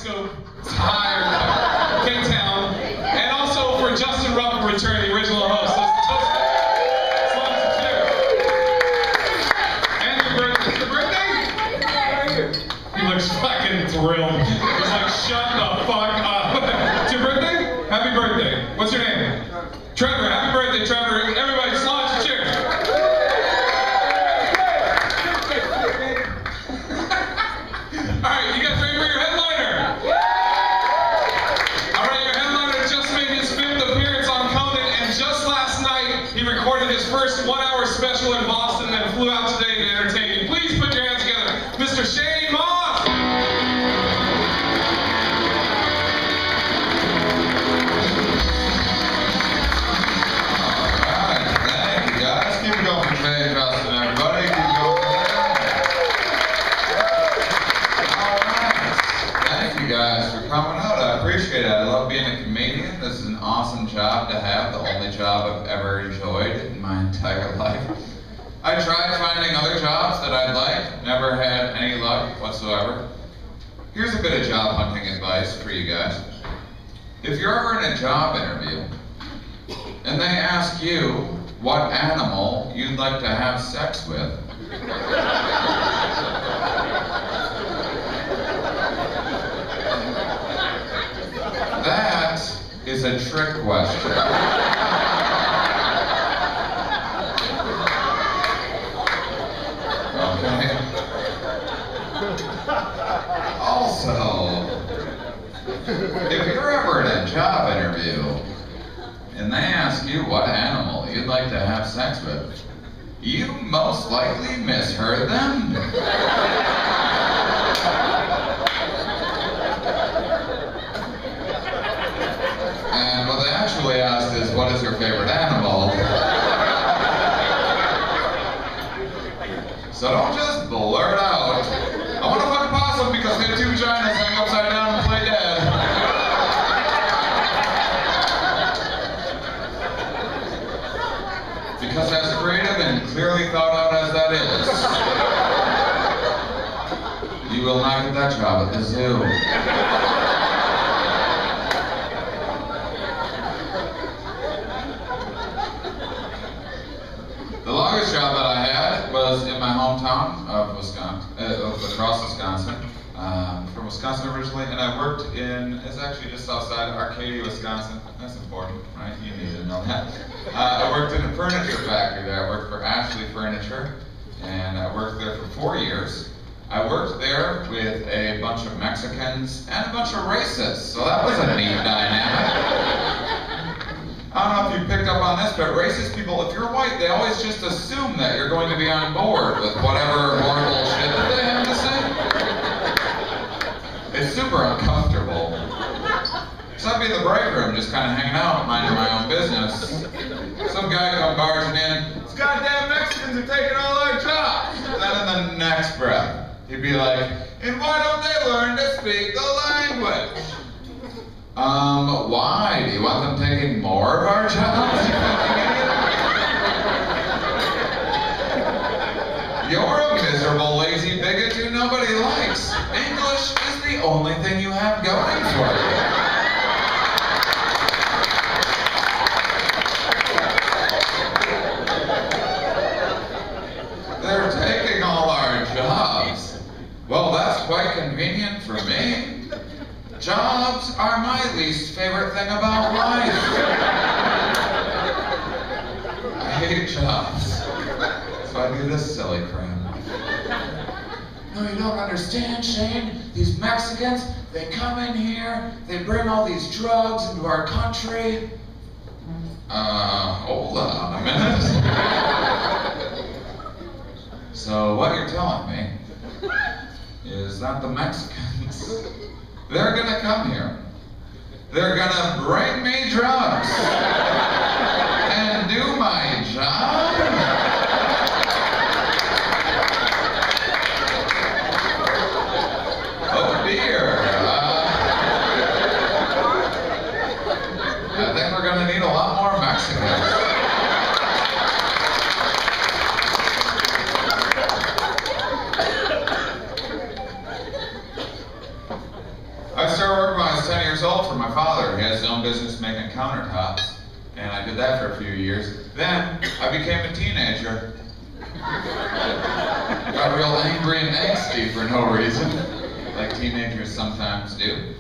Scoop, Higher, Ktown, and also for Justin Rupp returning, the original host. And your birthday? He looks fucking thrilled. He's like, shut the fuck up. It's your birthday? Happy birthday. What's your name? Trevor. Happy birthday, Trevor. Everybody, slide, cheers. Alright, you guys ready for your headliner? Alright, your headliner just made his 5th appearance on Conan, and just last night he recorded his first 1-hour special in Boston and flew out today to entertain you. Please put your hands together, Mr. Mauss! Alright, thank you guys. Keep going for Shane, Justin, everybody. Keep going for Thank you guys for coming out. I appreciate it. I love being a comedian. This is an awesome job to have, the only job I've ever enjoyed in my entire life. I tried finding other jobs that I'd like, never had any luck whatsoever. Here's a bit of job hunting advice for you guys. If you're ever in a job interview and they ask you what animal you'd like to have sex with, that is a trick question. Okay? Also, if you're ever in a job interview and they ask you what animal you'd like to have sex with, you most likely misheard them. And what they actually asked is, what is your favorite animal? So don't just blurt out, I want to fuck a possum because they have 2 vaginas hang upside down and play dead. Because as creative and clearly thought out as that is, you will not get that job at the zoo. The longest job that I had was in my hometown of Wisconsin, across Wisconsin. From Wisconsin originally, and I worked in, it's actually just outside Arcadia, Wisconsin. That's important, right? You need to know that. I worked in a furniture factory there. I worked for Ashley Furniture, and I worked there for 4 years. I worked there with a bunch of Mexicans and a bunch of racists, so that was a neat dynamic. I don't know if you picked up on this, but racist people, if you're white, they always just assume that you're going to be on board with whatever horrible shit that they have to say. It's super uncomfortable. So I'd be in the break room just kind of hanging out, minding my own business. Some guy come barging in, these goddamn Mexicans are taking all our jobs. And then in the next breath, he'd be like, and why don't they learn to speak the language? Why? Do you want them taking more of our jobs? You're a miserable, lazy bigot who nobody likes. English is the only thing you have going for you. They're taking all our jobs. Well, that's quite convenient for me. Jobs are my least favorite thing about life. I hate jobs. So I do this silly crap. No, you don't understand, Shane. These Mexicans, they come in here, they bring all these drugs into our country. Hold on a minute. So what you're telling me is that the Mexicans, they're gonna come here. They're gonna bring me drugs and do my job? Oh dear. I think we're gonna need a lot more Mexicans. I 10 years old for my father. He has his own business making countertops, and I did that for a few years. Then I became a teenager. Got real angry and angsty for no reason, like teenagers sometimes do.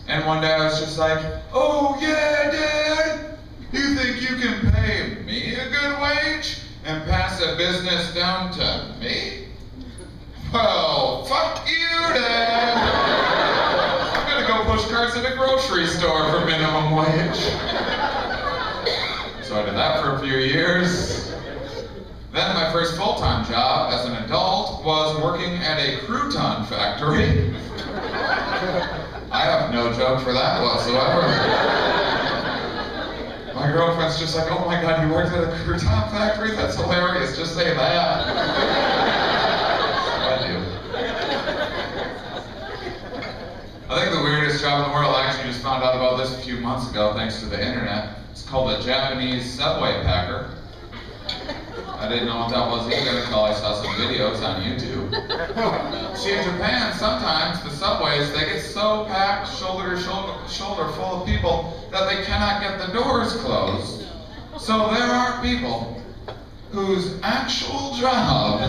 And one day I was just like, oh yeah, Dad, you think you can pay me a good wage and pass a business down to me? Well, fuck you, Dad. I'm gonna go push carts at a grocery store for minimum wage. So I did that for a few years. Then my first full-time job as an adult was working at a crouton factory. I have no joke for that whatsoever. My girlfriend's just like, oh my God, you worked at a crouton factory? That's hilarious, just say that. I do. I think the weirdest job in the world, I actually just found out about this a few months ago thanks to the internet. It's called a Japanese subway packer. I didn't know what that was either until I saw some videos on YouTube. See, in Japan, sometimes the subways, they get so packed, shoulder to shoulder full of people, that they cannot get the doors closed. So there are people whose actual job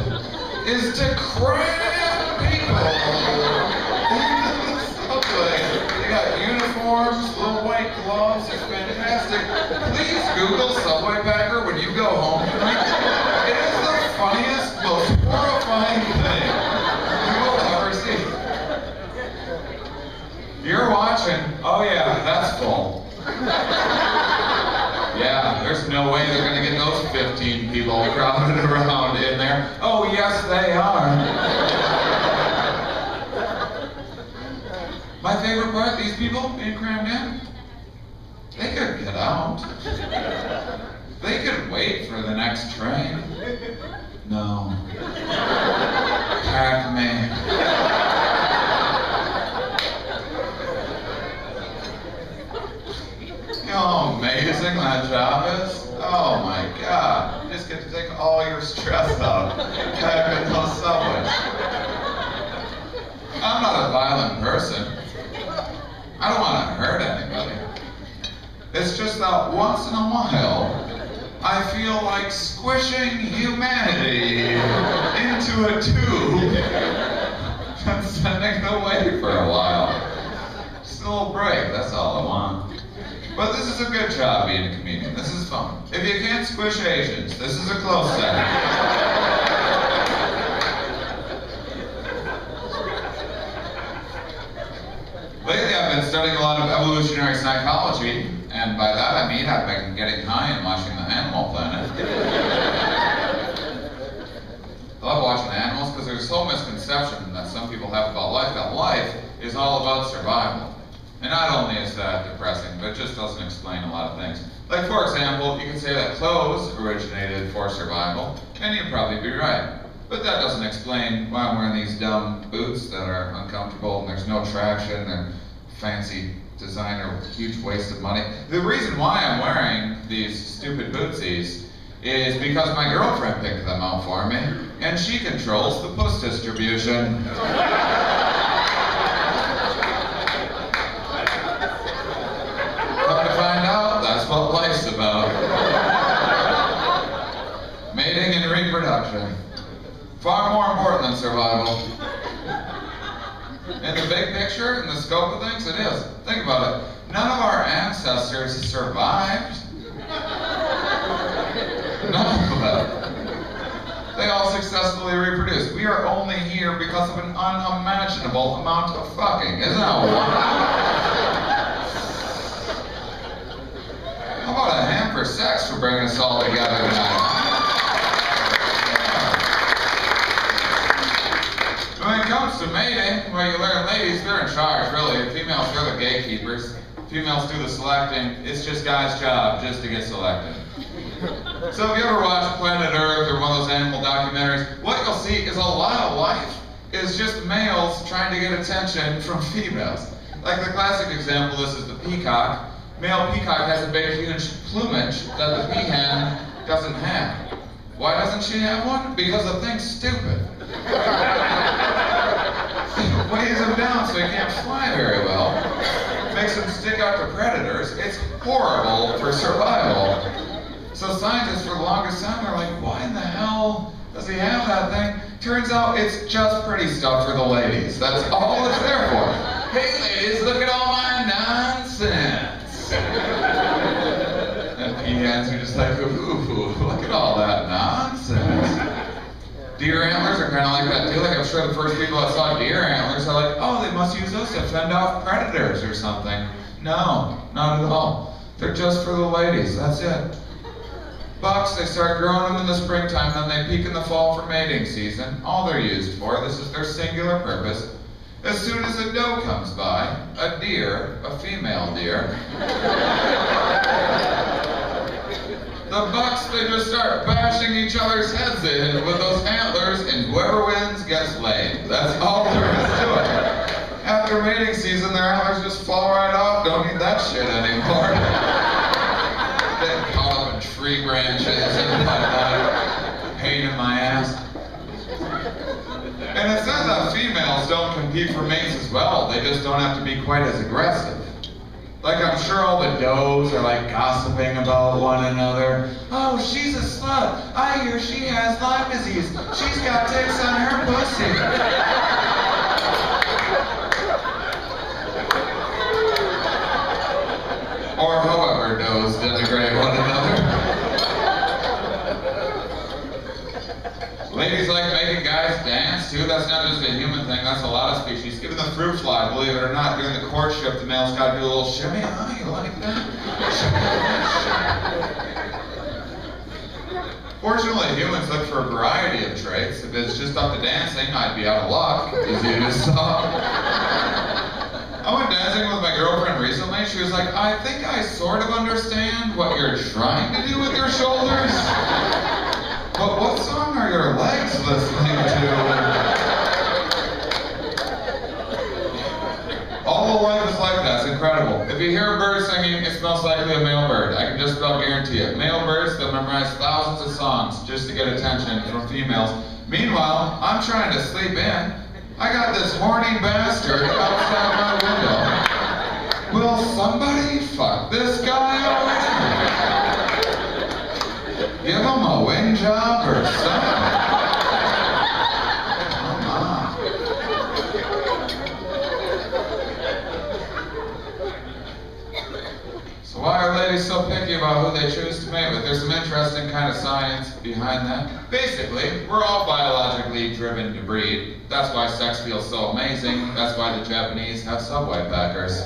is to cram people into the subway. They got uniforms, little white gloves, it's fantastic. Please Google subway packer when you go home tonight. It is the funniest, most horrifying thing you will ever see. You're watching, oh yeah, that's full. Yeah, there's no way they're gonna get those 15 people crowded around in there. Oh yes, they are. My favorite part, these people being crammed in, they could get out. They could wait for the next train. No. Pack me. You know how amazing that job is? Oh my God. You just get to take all your stress out packing those subways. I'm not a violent person. I don't want to hurt anybody. It's just that once in a while, I feel like squishing humanity into a tube and sending it away for a while. Just a little break, that's all I want. But this is a good job being a comedian. This is fun. If you can't squish Asians, this is a close second. Lately I've been studying a lot of evolutionary psychology, and by that I mean I've been getting high and watching the Animal Planet. I love watching animals because there's a whole misconception that some people have about life, that life is all about survival. And not only is that depressing, but it just doesn't explain a lot of things. Like for example, you can say that clothes originated for survival, and you'd probably be right. But that doesn't explain why I'm wearing these dumb boots that are uncomfortable and there's no traction, they're fancy designer, huge waste of money. The reason why I'm wearing these stupid bootsies is because my girlfriend picked them out for me, and she controls the puss distribution. Come to find out, that's what life's about. Mating and reproduction. Far more important than survival. In the big picture, in the scope of things, it is. Think about it. None of our ancestors survived. None of them. They all successfully reproduced. We are only here because of an unimaginable amount of fucking. Isn't that wonderful? How about a hand for sex for bringing us all together tonight? When it comes to mating, well, you learn ladies, they're in charge, really. Females, they're the gatekeepers. Females do the selecting. It's just guys' job just to get selected. So if you ever watch Planet Earth or one of those animal documentaries, what you'll see is a lot of life is just males trying to get attention from females. Like the classic example, this is the peacock. Male peacock has a big, huge plumage that the peahen doesn't have. Why doesn't she have one? Because the thing's stupid. It weighs him down so he can't fly very well. Makes makes them stick out to predators, it's horrible for survival. So scientists for the longest time are like, why in the hell does he have that thing? Turns out it's just pretty stuff for the ladies. That's all it's there for. Hey ladies, look at all my nonsense. And peahens are just like, ooh, look at all that nonsense. Deer antlers are kind of like that too. Like I'm sure the first people that saw deer antlers are like, oh, they must use those to fend off predators or something. No, not at all. They're just for the ladies, that's it. Bucks, they start growing them in the springtime, then they peak in the fall for mating season. All they're used for, this is their singular purpose. As soon as a doe comes by, a deer, a female deer, the bucks, they just start bashing each other's heads in with those antlers, and whoever wins gets laid. That's all there is to it. After mating season, their antlers just fall right off. Don't need that shit anymore. Getting caught up in tree branches and whatnot. Pain in my ass. And it says that females don't compete for mates as well. They just don't have to be quite as aggressive. Like I'm sure all the does are like gossiping about one another. Oh, she's a slut. I hear she has Lyme disease. She's got ticks on her pussy. Or however does denigrate one another. Ladies like making guys dance too. That's not just a human thing, that's a lot of species. Even the fruit fly, believe it or not, during the courtship, the male's got to do a little shimmy. Oh, you like that? Fortunately, humans look for a variety of traits. If it's just up to dancing, I'd be out of luck, as you just saw. I went dancing with my girlfriend recently. She was like, I think I sort of understand what you're trying to do with your shoulders. But what song are your legs listening to? All the life is like that. It's incredible. If you hear a bird singing, it's most likely a male bird. I can just about guarantee it. Male birds, they'll memorize thousands of songs just to get attention from females. Meanwhile, I'm trying to sleep in. I got this horny bastard outside my window. Will somebody fuck this guy already? Give him a wing job or something. Come on. So why are ladies so picky about who they choose to mate with? There's some interesting kind of science behind that. Basically, we're all biologically driven to breed. That's why sex feels so amazing. That's why the Japanese have Subway packers.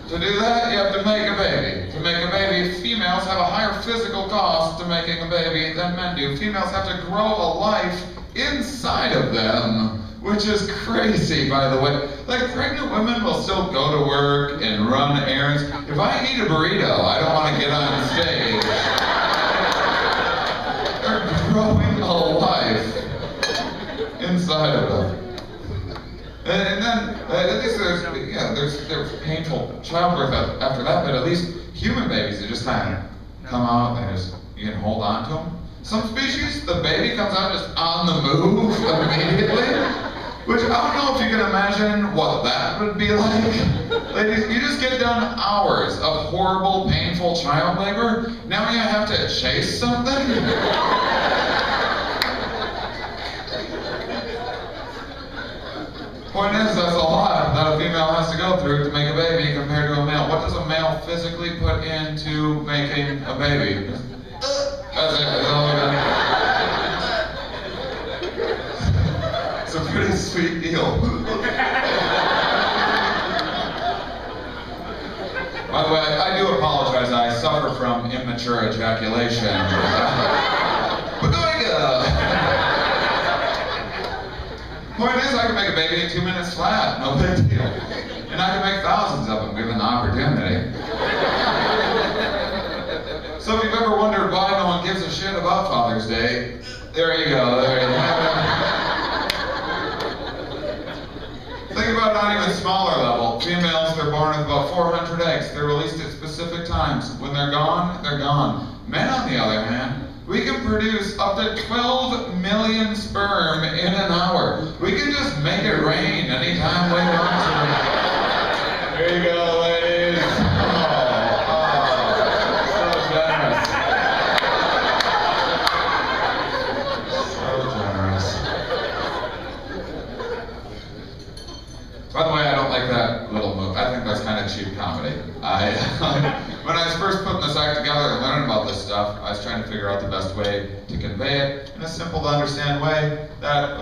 To do that, you have to make a baby. To make a baby, females have a higher physical cost to making a baby than men do. Females have to grow a life inside of them, which is crazy, by the way. Like, pregnant women will still go to work and run errands. If I eat a burrito, I don't want to get on stage. They're growing a life inside of them. And then, at least there's painful childbirth after that, but at least human babies, they just kind of come out and you can hold on to them. Some species, the baby comes out just on the move immediately, which I don't know if you can imagine what that would be like. Ladies, you just get done hours of horrible, painful child labor, now you have to chase something? Point is, that's a lot that a female has to go through to make a baby compared to a male. What does a male physically put into making a baby? That's it. That's all we got. It's a pretty sweet deal. By the way, I do apologize. I suffer from immature ejaculation. Point is, I can make a baby in 2 minutes flat, no big deal. And I can make thousands of them given the opportunity. So if you've ever wondered why no one gives a shit about Father's Day, there you go, there you have it. Think about it on an even smaller level. Females, they're born with about 400 eggs. They're released at specific times. When they're gone, they're gone. Men, on the other hand, we can produce up to 12 million sperm in an hour. We can just make it rain anytime we want to. Here you go, ladies. So generous. So generous. By the way, I don't like that little move. I think that's kind of cheap comedy. When I was first putting this act together and learning about this stuff, I was trying to figure out the best way to convey it in a simple to understand way that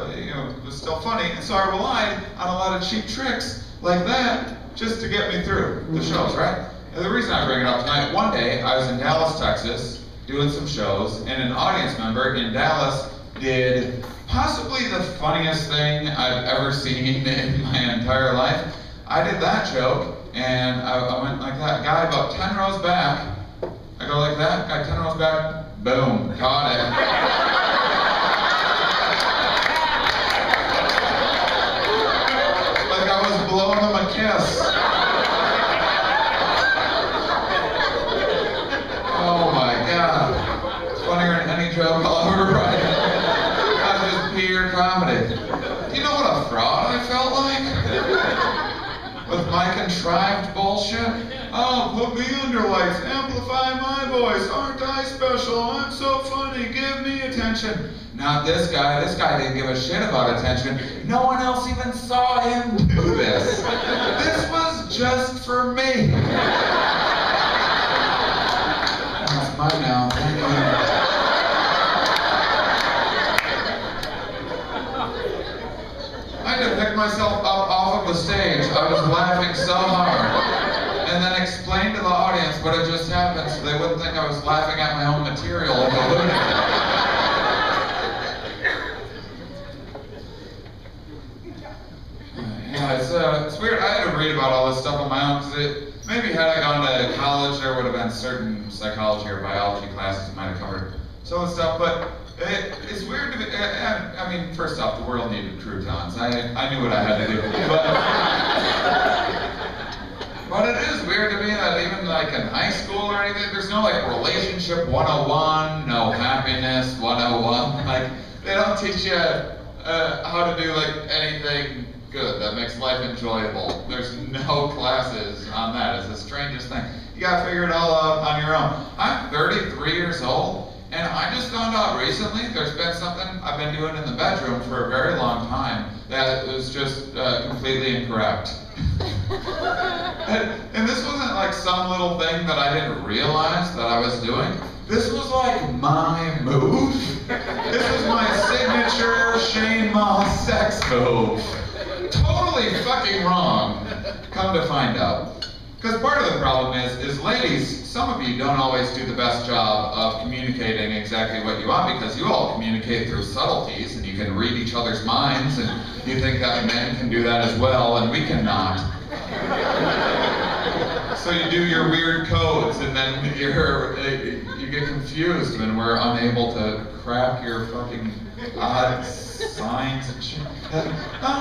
was still funny. And so I relied on a lot of cheap tricks like that just to get me through the shows, right? And the reason I bring it up tonight, one day I was in Dallas, Texas, doing some shows, and an audience member in Dallas did possibly the funniest thing I've ever seen in my entire life. I did that joke, and I went like that. Guy about 10 rows back, I go like that, guy 10 rows back, boom, caught it. Like I was blowing him a kiss. Oh my God. It's funnier than any joke I'll ever write. That's just pure comedy. Do you know what a fraud I felt like? With my contrived bullshit? Oh, put me under lights, amplify my voice, aren't I special, I'm so funny, give me attention. Not this guy. This guy didn't give a shit about attention. No one else even saw him do this. This was just for me. That's mine now. Thank you. I had to pick myself up off of the stage. I was laughing so hard. And then explain to the audience what had just happened so they wouldn't think I was laughing at my own material like a lunatic. Yeah, it's weird. I had to read about all this stuff on my own because maybe had I gone to college, there would have been certain psychology or biology classes that might have covered some of the stuff. But it's weird to be. I mean, first off, the world needed croutons. I knew what I had to do. But it is weird to me that even like in high school or anything, there's no like relationship 101, no happiness 101. Like they don't teach you how to do like anything good that makes life enjoyable. There's no classes on that. It's the strangest thing. You gotta figure it all out on your own. I'm 33 years old, and I just found out recently there's been something I've been doing in the bedroom for a very long time that was just completely incorrect. And this wasn't like some little thing that I didn't realize that I was doing. This was like my move. This was my signature Shane Mauss sex move. Totally fucking wrong, come to find out. Because part of the problem is ladies, some of you don't always do the best job of communicating exactly what you want because you all communicate through subtleties and you can read each other's minds and you think that men can do that as well and we cannot. So you do your weird codes and then you get confused when we're unable to crack your fucking odd signs and shit. I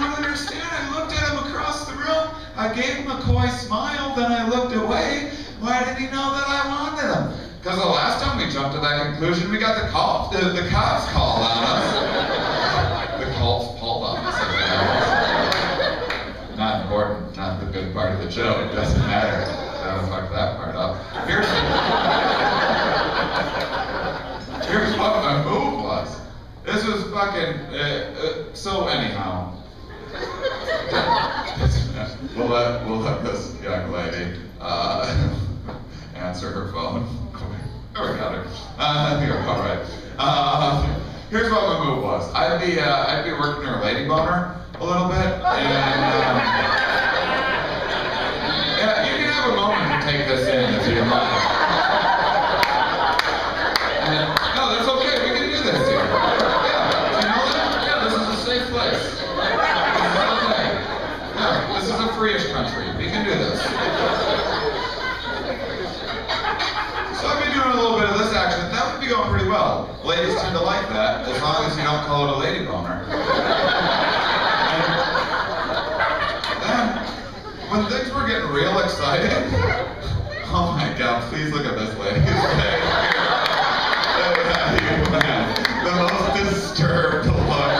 don't understand. I looked at him across the room. I gave him a coy smile, then I looked away. Why did he know that I wanted him? Because the last time we jumped to that conclusion, we got the cops called on us. The cops called on us. Not important, not the good part of the joke. It doesn't matter. Don't fuck that part up. Here's what my move was. This was fucking, so anyhow. We'll let this young lady answer her phone. Oh, we got her. All right. Here's what my move was. I'd be working her lady boner a little bit, and yeah, you can have a moment to take this in if you like. And, no, that's okay. We can do this here. Yeah, do you know that? Yeah, this is a safe place. This is okay. Yeah, this is a free-ish country. We can do this. So I've been doing a little bit of this action. That would be going pretty well. Ladies tend to like that, as long as you don't call it a lady boner. When things were getting real exciting, oh my God, please look at this lady. The most disturbed look.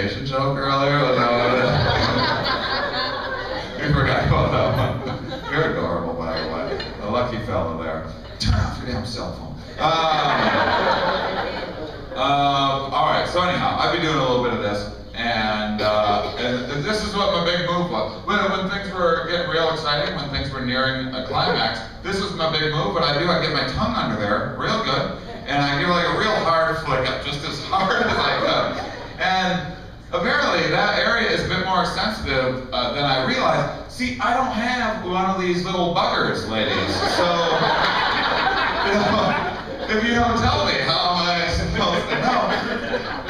masturbation joke earlier? Was that what it is? We forgot about that one. You're adorable, by the way. A lucky fellow there. Turn off your damn cell phone. Alright, so anyhow, I've been doing a little bit of this, and this is what my big move was. When things were getting real exciting, when things were nearing a climax, this was my big move. What I do, I get my tongue under there, real good, and I give like a real hard flick up, just as hard as I could. And apparently that area is a bit more sensitive than I realized. See, I don't have one of these little buggers, ladies, so, you know, if you don't tell me, how am I supposed to know?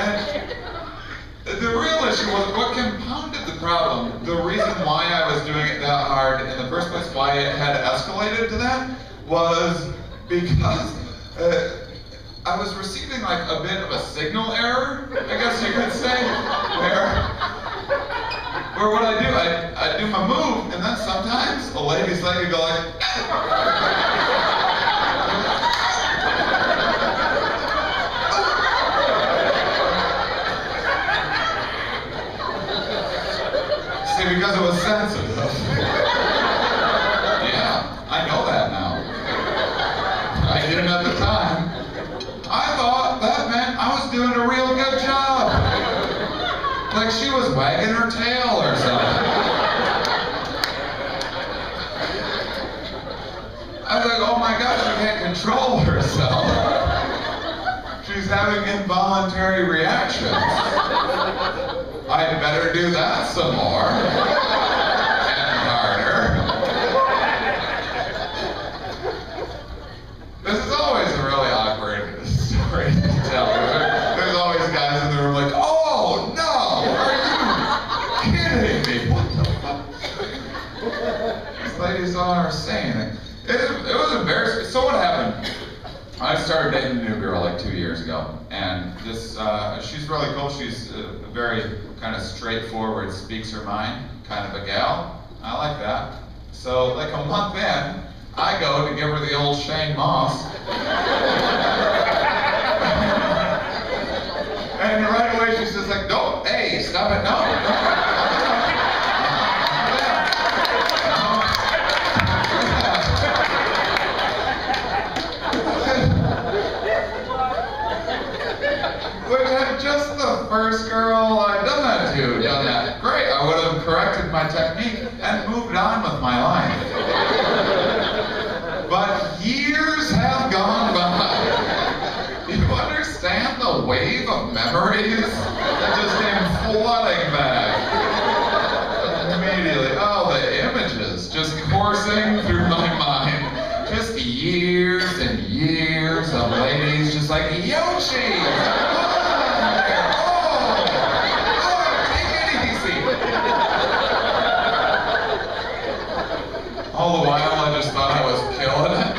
And the real issue was what compounded the problem. The reason why I was doing it that hard in the first place, why it had escalated to that, was because I was receiving like a bit of a signal error, I guess you could say, where what I do, I do my move, and then sometimes a lady's like, you go like, because it was sensitive. Yeah, I know that now. I didn't at the time. I thought that meant I was doing a real good job. Like she was wagging her tail or something. I was like, oh my gosh, she can't control herself. She's having involuntary reactions. I'd better do that some more. And harder. This is always a really awkward story to tell. There's always guys in the room like, oh no, are you kidding me? What the fuck? These ladies aren't saying it. It was embarrassing. So what happened? I started dating a new girl like 2 years ago, and this, she's really cool. She's very kind of straightforward, speaks her mind, kind of a gal. I like that. So like a month in, I go to give her the old Shane Mauss. And right away she's just like, no, hey, stop it, no. Just the first girl I'd done that to, done that. Great, I would have corrected my technique and moved on with my life. But years have gone by. You understand the wave of memories that just came flooding back? Immediately. Oh, the images just coursing through my mind. Just years and years of ladies just like, Yoshi! All the while, I just thought I was killing it.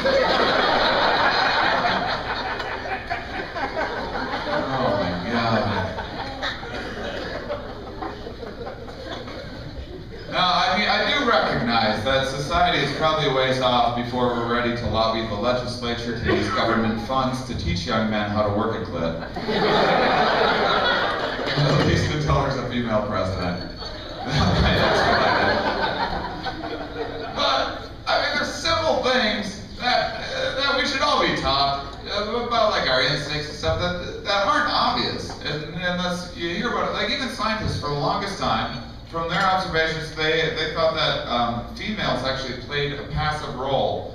Oh my God. Now, I mean, I do recognize that society is probably a ways off before we're ready to lobby the legislature to use government funds to teach young men how to work a clit. At least until there's a female president. But, I mean, there's simple things that we should all be taught about, like our instincts and stuff that aren't obvious. And that's, you hear about it, like even scientists for the longest time, from their observations, they thought that females actually played a passive role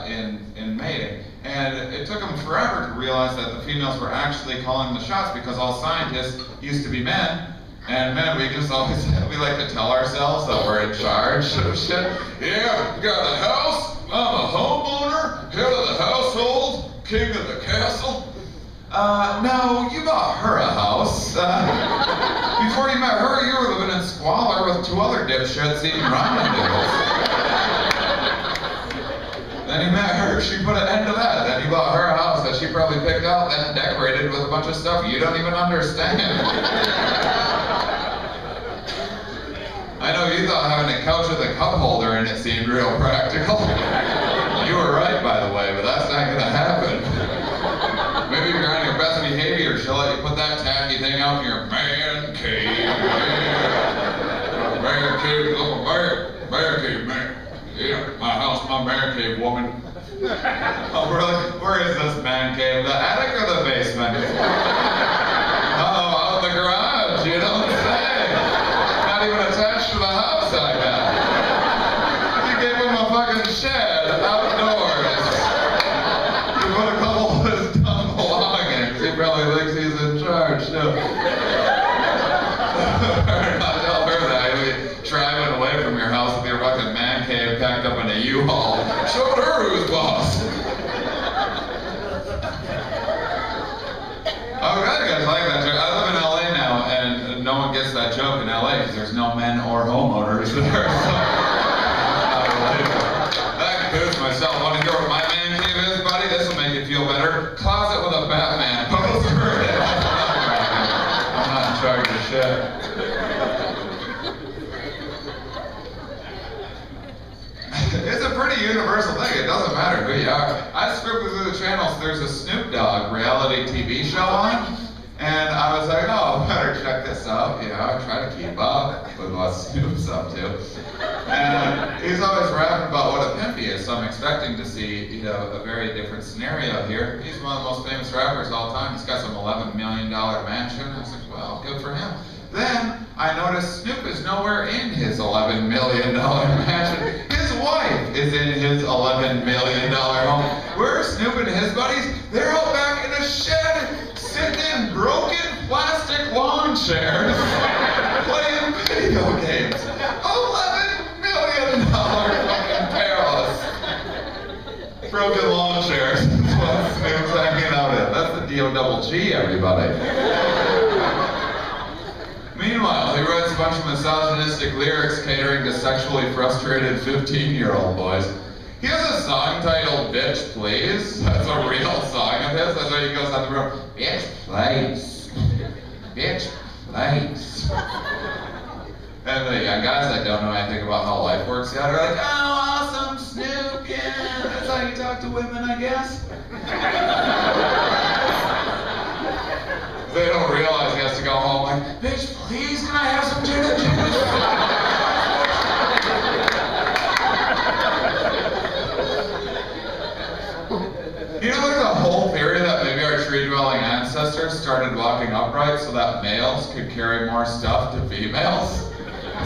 in mating. And it took them forever to realize that the females were actually calling the shots because all scientists used to be men. And men, we just always, we like to tell ourselves that we're in charge of shit. Yeah, we got a house, I'm a homeowner, head of the household, king of the castle. No, you bought her a house. Before you met her, you were living in squalor with 2 other dipshits eating ramen noodles. Then you met her, she put an end to that. Then you bought her a house that she probably picked out, then decorated with a bunch of stuff you don't even understand. I know you thought having a couch with a cup holder in it seemed real practical. You were right, by the way, but that's not gonna happen. Maybe if you're on your best behavior, she'll let you put that tacky thing out in your man cave. cave, I'm a bear cave man. Yeah, my house, my man cave woman. Oh, really? Where is this man cave? The attic or the basement? Oh, out in the garage, you don't say. Not even attached to the house I got. You gave him a fucking shed outdoors. You put a couple of his dumb belongings. He probably thinks he's in charge, too. I'll tell her that. You'll be driving away from your house with your fucking man cave packed up in a U-Haul. Showed her who's boss. Oh, God, you guys like that joke. I live in LA now, and no one gets that joke in LA because there's no men or homeowners there. That includes myself. Want to hear what my man cave is, buddy? This will make you feel better. Closet with a Batman poster. I'm not in charge of shit. It's a pretty universal thing. It doesn't matter who you are. I scripted through the channels. There's a Snoop Dogg reality TV show on, and I was like, oh, better check this out. You know, I try to keep up with what Snoop's up to. And he's always rapping about what a pimp he is. So I'm expecting to see, you know, a very different scenario here. He's one of the most famous rappers of all time. He's got some $11 million mansion. I was like, well, good for him. Then I noticed Snoop is nowhere in his $11 million mansion. His wife is in his $11 million home. Where are Snoop and his buddies? They're all back in a shed, sitting in broken plastic lawn chairs, playing video games. $11 million fucking perilous. Broken lawn chairs. That's what Snoop's hanging out in. That's the D-O-double-G, everybody. Meanwhile, he writes a bunch of misogynistic lyrics catering to sexually frustrated 15-year-old boys. He has a song titled Bitch Please. That's a real song of his. That's why he goes out the room, Bitch Please. Bitch Please. And the young guys that don't know anything about how life works yet are like, oh, awesome, Snoop, yeah, that's how you talk to women, I guess. They don't realize he has to go home like, bitch, please, can I have some gin and juice? You know, there's a whole theory that maybe our tree-dwelling ancestors started walking upright so that males could carry more stuff to females.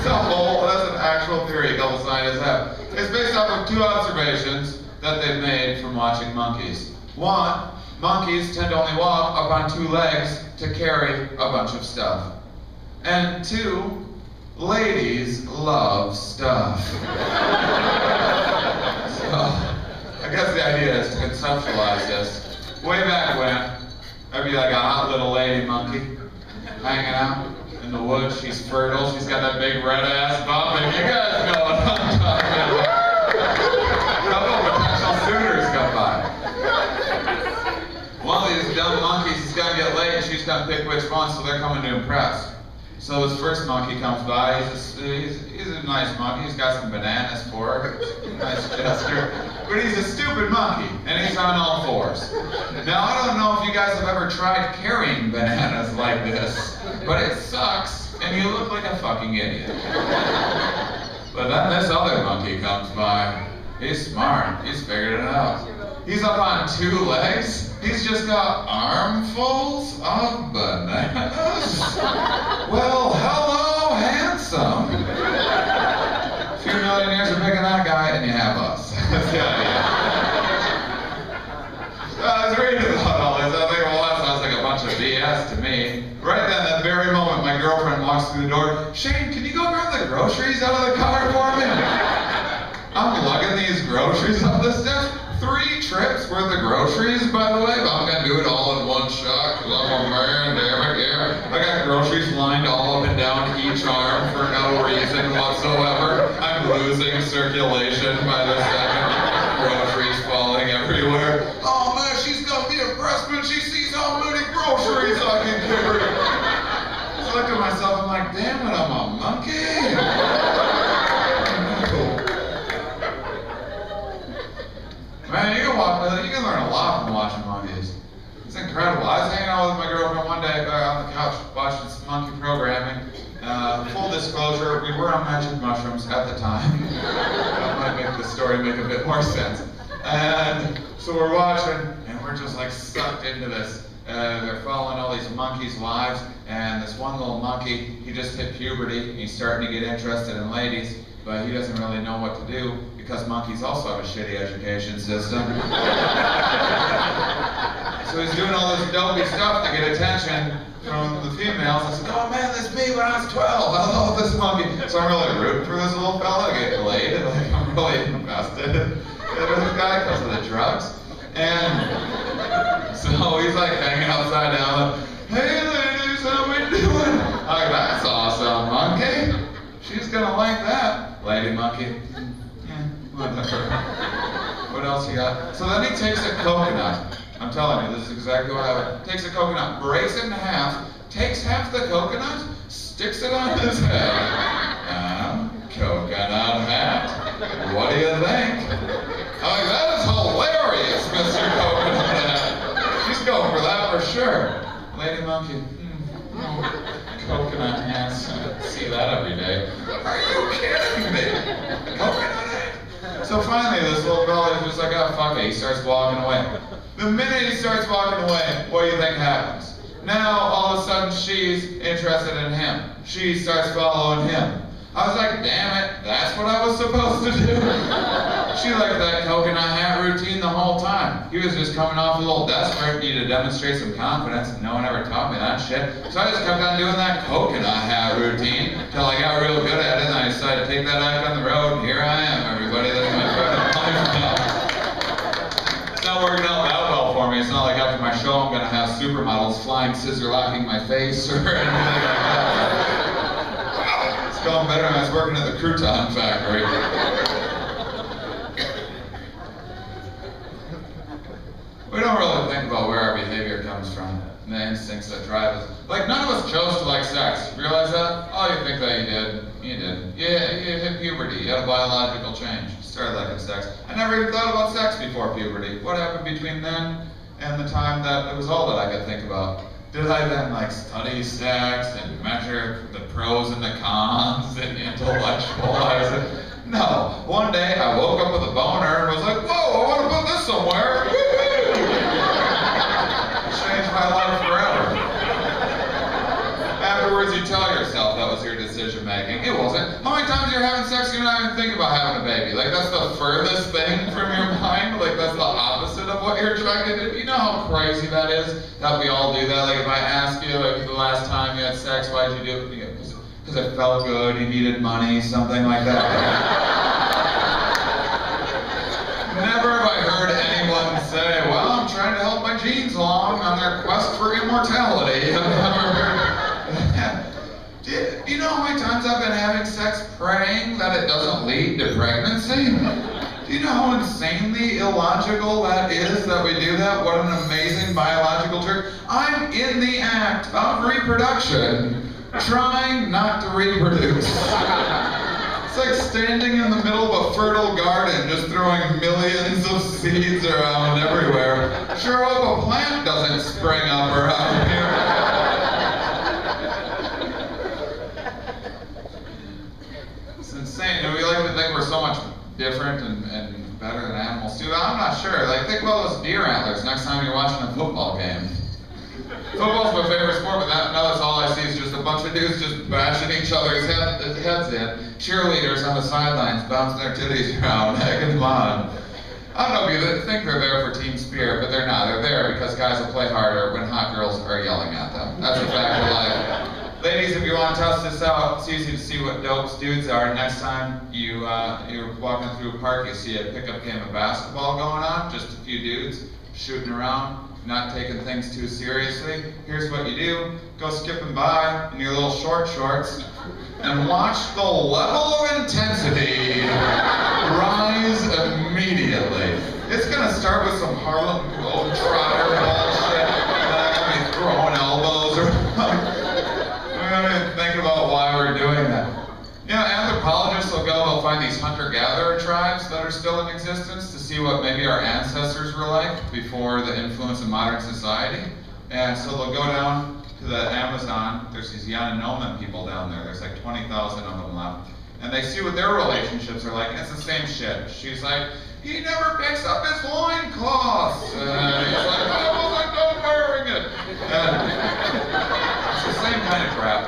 That's an actual theory a couple scientists have. It's based off of two observations that they've made from watching monkeys. One, monkeys tend to only walk up on two legs to carry a bunch of stuff. And two, ladies love stuff. So, I guess the idea is to conceptualize this. Way back when, there'd be like a hot little lady monkey hanging out in the woods. She's fertile. She's got that big red ass bump, and you guys know what I'm talking about. A couple potential suitors come by. One of these dumb monkeys is gonna get late, and she's gonna pick which one, so they're coming to impress. So this first monkey comes by. He's a nice monkey. He's got some bananas for her. Nice gesture. But he's a stupid monkey, and he's on all fours. Now, I don't know if you guys have ever tried carrying bananas like this, but it sucks, and you look like a fucking idiot. But then this other monkey comes by. He's smart. He's figured it out. He's up on two legs. He's just got armfuls of bananas. Well, hello, handsome. A few million years of picking that guy, and you have us. That's the idea. I was reading about all this. I think, well, that sounds like a bunch of BS to me. Right then, that very moment, my girlfriend walks through the door. Shane, can you go grab the groceries out of the car for me? I'm lugging these groceries up the steps. 3 trips worth of groceries, by the way, but I'm gonna do it all in one shot, because I'm a man, damn it, yeah. I got groceries lined all up and down each arm for no reason whatsoever. I'm losing circulation by the second. Groceries falling everywhere. Oh man, she's gonna be impressed when she sees how many groceries I can carry. So I looked at myself, I'm like, damn it, I'm a monkey. Man, you can learn a lot from watching monkeys. It's incredible. I was hanging out with my girlfriend one day on the couch watching some monkey programming, Full disclosure, we were on magic mushrooms at the time. That might make the story make a bit more sense. And so we're watching, and we're just like sucked into this. They're following all these monkeys' lives, and this one little monkey, he just hit puberty, and he's starting to get interested in ladies, but he doesn't really know what to do, because monkeys also have a shitty education system. So he's doing all this dopey stuff to get attention from the females. I said, oh man, that's me when I was 12. I love this monkey. So I'm really rooting for this little fella to get laid, and like, I'm really invested in this guy because of the drugs. And so he's like hanging upside down, like, hey ladies, how we doing? I'm like, that's awesome, monkey. She's gonna like that. Lady monkey. Yeah, whatever. What else you got? So then he takes a coconut. I'm telling you, this is exactly what happened. Takes a coconut, breaks it in half, takes half the coconut, sticks it on his head. Coconut hat. What do you think? I'm like, that is hilarious, Mr. Coconut Hat. She's going for that for sure. Lady monkey, coconut hats. See that every day. Are you kidding me? Coconut hat. So finally, this little fella is just like, oh, fuck it. He starts walking away. The minute he starts walking away, what do you think happens? Now, all of a sudden, she's interested in him. She starts following him. I was like, damn it, that's what I was supposed to do. She liked that coconut hat routine the whole time. He was just coming off a little desperate, need to demonstrate some confidence, and no one ever taught me that shit. So I just kept on doing that coconut hat routine until I got real good at it, and I decided to take that act on the road, and here I am, everybody. That's my fucking life now. It's not working out that well for me. It's not like after my show I'm gonna have supermodels flying scissor locking my face or anything like that. It's going better when I was working at the Ktown factory. We don't really think about where our behavior comes from, and the instincts that drive us. Like, none of us chose to like sex. You realize that? Oh, you think that you did. You did. Yeah, you hit puberty. You had a biological change. You started liking sex. I never even thought about sex before puberty. What happened between then and the time that it was all that I could think about? Did I then like study sex and measure the pros and the cons and intellectualize it? No. One day I woke up with a boner and was like, whoa, I want to put this somewhere. Changed my life forever. Afterwards you tell yourself that was your decision making. It wasn't. How many times you're having sex you're not even thinking about having a baby? Like that's the furthest thing from your mind? Like that's the opposite of what you're trying to do? You know how crazy that is? That we all do that? Like if I ask you like the last time you had sex, why'd you do it? Because it felt good, you needed money, something like that. Never have I heard anyone say, well, I'm trying to help my genes along on their quest for immortality. I've never heard that. Do you know how many times I've been having sex praying that it doesn't lead to pregnancy? Do you know how insanely illogical that is that we do that? What an amazing biological trick. I'm in the act of reproduction, trying not to reproduce. It's like standing in the middle of a fertile garden, just throwing millions of seeds around everywhere. Sure hope a plant doesn't spring up around here. It's insane. And we like to think we're so much different and better than animals too. I'm not sure. Like, think about those deer antlers next time you're watching a football game. Football's my favorite sport, but now that's all I see is just a bunch of dudes just bashing each other's heads in. Cheerleaders on the sidelines bouncing their titties around, egging them on. I don't know if you think they're there for team spirit, but they're not. They're there because guys will play harder when hot girls are yelling at them. That's a fact of life. Ladies, if you want to test this out, it's easy to see what dopes dudes are. Next time you're walking through a park, you see a pickup game of basketball going on, just a few dudes shooting around, not taking things too seriously. Here's what you do. Go skipping by in your little short shorts and watch the level of intensity rise immediately. It's going to start with some Harlem Globetrotter bullshit. Then I'm going to be throwing elbows around. We're going to be thinking about why we're doing that. You know, anthropologists will go, they'll find these hunter-gatherer tribes that are still in existence to see what maybe our ancestors were like before the influence of modern society. And so they'll go down to the Amazon. There's these Yanomami people down there. There's like 20,000 of them left. And they see what their relationships are like, and it's the same shit. She's like, he never picks up his loincloths. He's like, I wasn't done wearing it. It's the same kind of crap.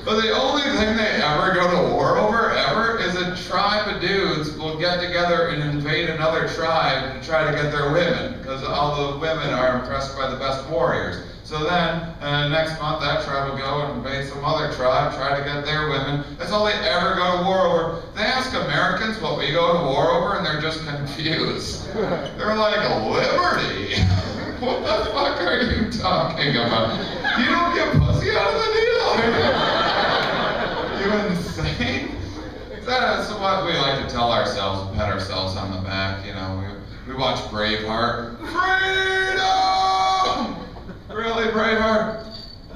But the only thing they ever go to war over, ever, is a tribe of dudes will get together and invade another tribe to try to get their women, because all the women are impressed by the best warriors. So then, next month, that tribe will go and invade some other tribe, try to get their women. That's all they ever go to war over. They ask Americans what we go to war over, and they're just confused. They're like, liberty? What the fuck are you talking about? You don't get pussy out of the deal. Are you insane? That's what we like to tell ourselves, pat ourselves on the back. You know, we watch Braveheart. Freedom! Really, Braveheart?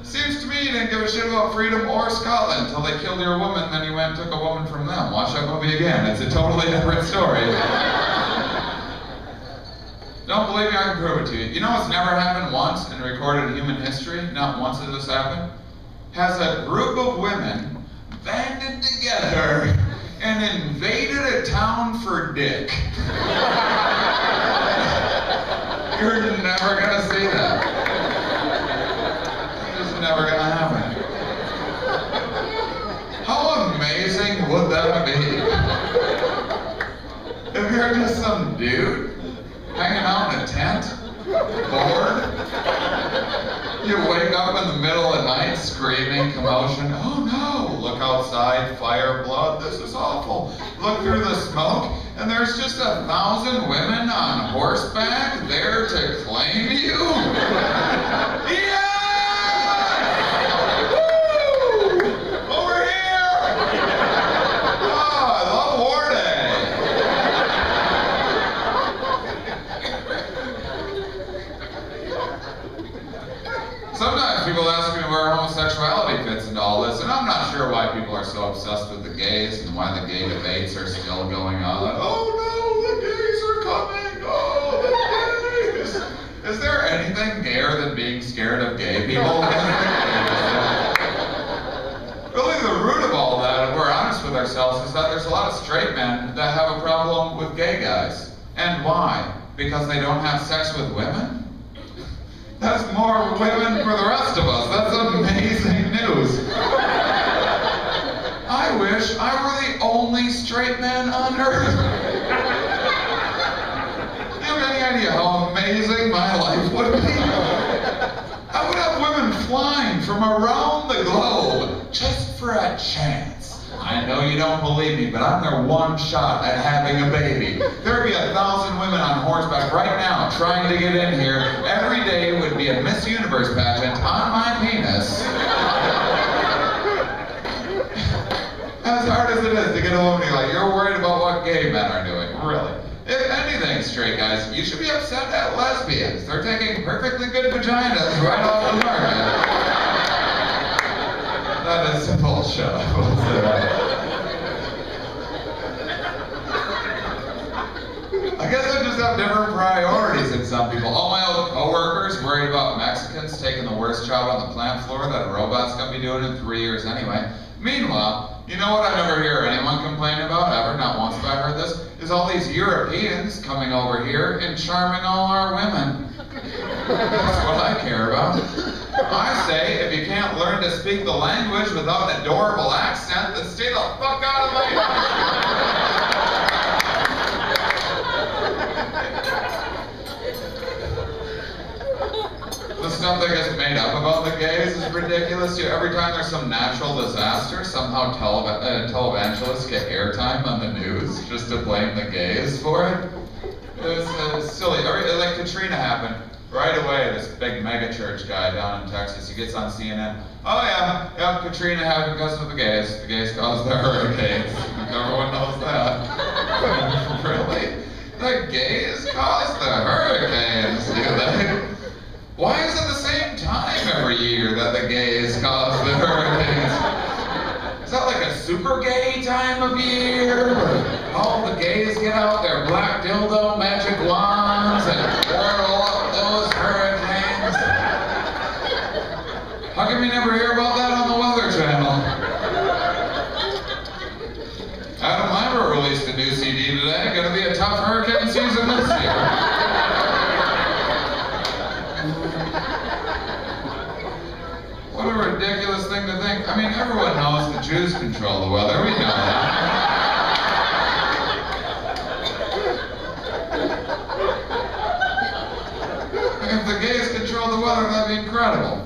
Seems to me you didn't give a shit about freedom or Scotland until they killed your woman, then you went and took a woman from them. Watch that movie again. It's a totally different story. Don't believe me, I can prove it to you. You know what's never happened once in recorded human history? Not once has this happened. Has a group of women banded together and invaded a town for dick. You're never gonna see that. It's never gonna happen. How amazing would that be? If you're just some dude hanging out in a tent, bored, you wake up in the middle of the night screaming, commotion, oh no, look outside, fire, blood, this is awful. Look through the smoke, and there's just 1,000 women on horseback there to claim you? Yeah! Woo! Over here! Oh, I love War Day! Sometimes people ask me where homosexuality fits into all this, and I'm not sure why people are so obsessed with the gays and why the gay debates are still going on. Oh no, the gays are coming! Oh, the gays! Is there anything gayer than being scared of gay people? Really, the root of all that, if we're honest with ourselves, is that there's a lot of straight men that have a problem with gay guys. And why? Because they don't have sex with women? That's more women for the rest of us. That's amazing news. I wish I were the only straight man on earth. You have any idea how amazing my life would be? I would have women flying from around the globe just for a chance. I know you don't believe me, but I'm their one shot at having a baby. There'd be 1,000 women on horseback right now trying to get in here. Every day would be a Miss Universe pageant on my penis. As hard as it is to get a woman, you're worried about what gay men are doing. Really. If anything, straight guys, you should be upset at lesbians. They're taking perfectly good vaginas right off the market. That is bullshit. I guess I just have different priorities than some people. All my old coworkers worried about Mexicans taking the worst job on the plant floor that a robot's gonna be doing in 3 years anyway. Meanwhile, you know what I never hear anyone complain about, ever, not once have I heard this, is all these Europeans coming over here and charming all our women. That's what I care about. I say, if you can't learn to speak the language without an adorable accent, then stay the fuck out of my house. The stuff that gets made up about the gays is ridiculous too. Every time there's some natural disaster, somehow televangelists get airtime on the news just to blame the gays for it. It's silly. Like Katrina happened. Right away, this big mega-church guy down in Texas, he gets on CNN. Oh yeah, Katrina happened because of the gays. The gays caused the hurricanes. Everyone knows that. Really? The gays caused the hurricanes, do they? Why is it the same time every year that the gays cause the hurricanes? Is that like a super gay time of year? All the gays get out their black dildo magic wands and whirl up those hurricanes? I mean, everyone knows the Jews control the weather. We know that. If the gays control the weather, that'd be incredible.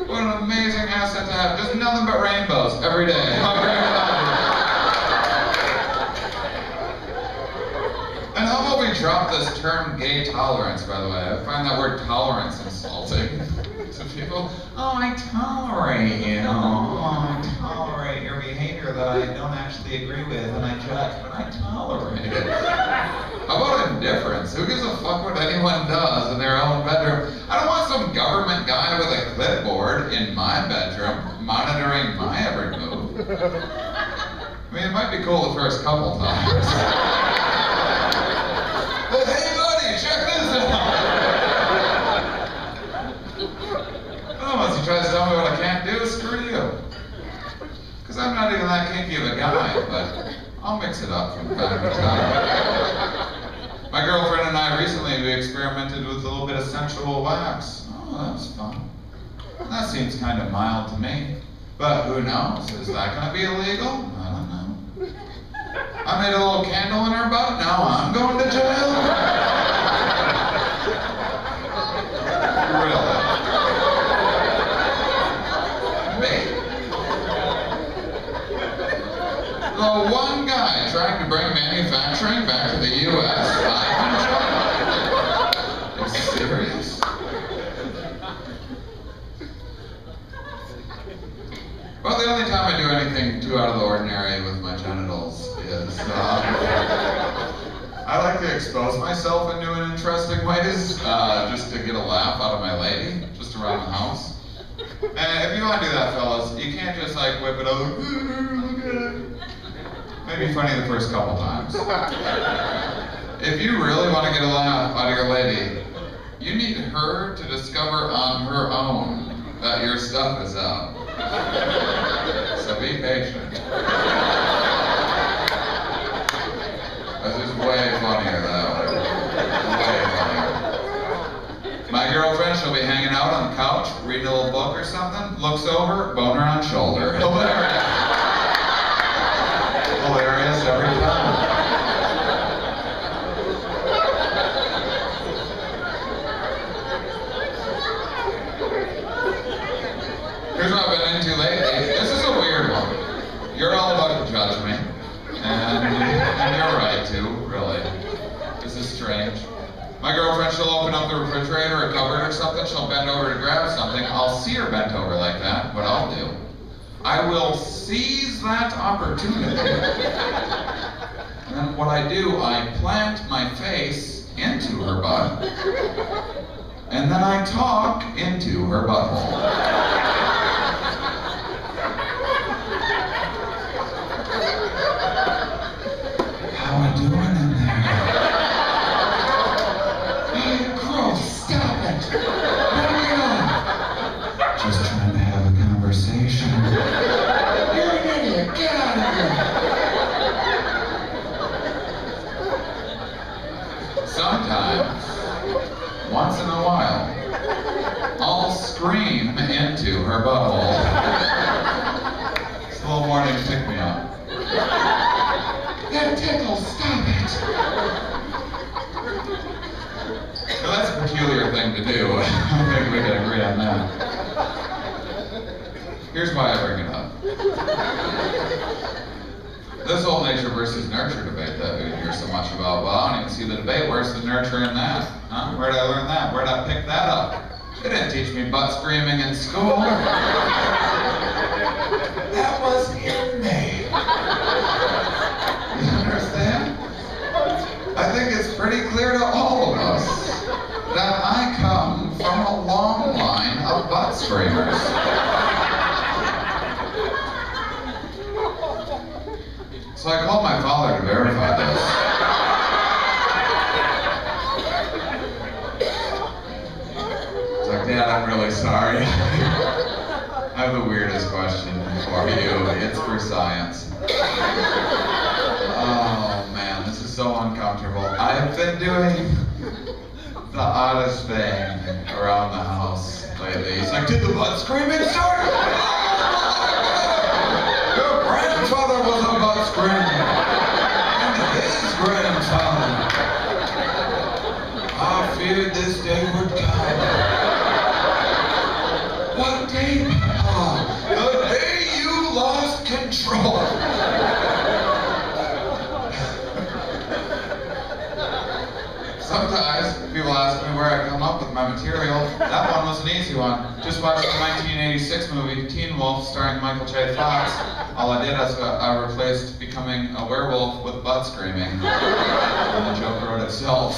What an amazing asset to have. Just nothing but rainbows every day. How great would that be? And how about we drop this term gay tolerance, by the way? I find that word tolerance insulting to people. Oh, I tolerate you. Oh, I tolerate your behavior that I don't actually agree with and I judge, but I tolerate it. How about indifference? Who gives a fuck what anyone does in their own bedroom? I don't want some government guy with a clipboard in my bedroom monitoring my every move. I mean, it might be cool the first couple times. But hey buddy, check this out! Once he tries to tell me what I can't do, screw you. Because I'm not even that kinky of a guy, but I'll mix it up from time to time. My girlfriend and I recently, we experimented with a little bit of sensual wax. Oh, that was fun. That seems kind of mild to me. But who knows? Is that going to be illegal? I don't know. I made a little candle in her butt, now I'm going to jail? Really? The one guy trying to bring manufacturing back to the U.S. Are you serious? Well, the only time I do anything too out of the ordinary with my genitals is I like to expose myself in new and interesting ways, just to get a laugh out of my lady, just around the house. And if you want to do that, fellas, you can't just like whip it over. Maybe funny the first couple times. If you really want to get a laugh out of your lady, you need her to discover on her own that your stuff is out. So be patient. This is way funnier that way. Way funnier. My girlfriend, she'll be hanging out on the couch, reading a little book or something, looks over, boner on shoulder. Hilarious. Hilarious every time. Here's what I've been into lately. This is a weird one. You're all about to judge me. And you're right too, really. This is strange. My girlfriend, she'll open up the refrigerator or cupboard or something, she'll bend over to grab something. I'll see her bent over like that. What I'll do, I will seize that opportunity. And then what I do, I plant my face into her butt. And then I talk into her butthole. How are we doing in there? Hey, gross, stop it! What are we doing? Just trying to have a conversation. You're an idiot, get out of here! Sometimes, once in a while, I'll scream into her butthole. It's a little morning pick-me-up. That tickles, stop it! Well, that's a peculiar thing to do. I think we can agree on that. Here's why I bring it up. This whole nature versus nurture debate that we hear so much about, well, I don't even see the debate. Where's the nurture in that? Huh? Where'd I learn that? Where'd I pick that up? They didn't teach me butt screaming in school. That was in me. You understand? I think it's pretty clear to all of us that I come from a long line of butt screamers. So I called my father to verify this. He's like, Dad, I'm really sorry. I have the weirdest question for you. It's for science. Oh man, this is so uncomfortable. I've been doing the oddest thing around the house. lately. He's like, did the butt screaming start? Your grandfather was a butt screamer. And his grandfather. I feared this day would come. What day, Papa? The day you lost control. Sometimes people ask me where I come up with my material. That one was an easy one. Just watched the 1986 movie Teen Wolf starring Michael J. Fox. All I did is I replaced becoming a werewolf with butt screaming. And the joke wrote itself.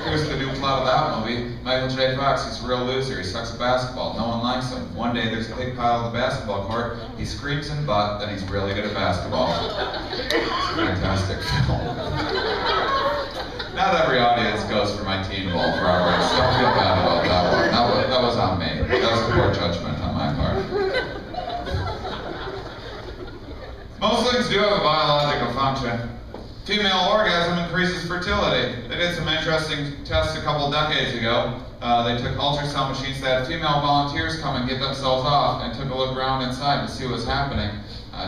Here's the new plot of that movie. Michael J. Fox is a real loser. He sucks at basketball. No one likes him. One day there's a big pile on the basketball court. He screams in butt that he's really good at basketball. It's a fantastic film. Not every audience goes for my Teen Wolf reference. Don't feel bad about that one. That was on me. That was a poor judgment on my part. Most things do have a biological function. Female orgasm increases fertility. They did some interesting tests a couple decades ago. They took ultrasound machines that had female volunteers come and get themselves off and took a look around inside to see what was happening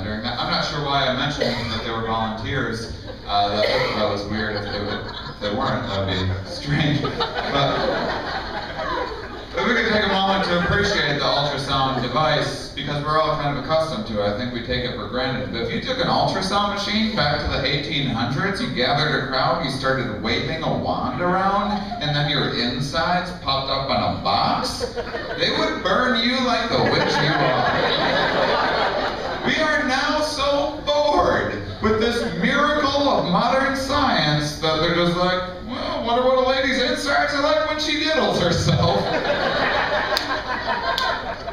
during that. I'm not sure why I mentioned that they were volunteers. That was weird if they weren't. That would be strange. But if we could take a moment to appreciate the ultrasound device, because we're all kind of accustomed to it. I think we take it for granted. But if you took an ultrasound machine back to the 1800s, you gathered a crowd, you started waving a wand around, and then your insides popped up on a box, they would burn you like the witch you are. We are now so bored with this miracle of modern science that they're just like, well, wonder what a lady's insides are like when she diddles herself.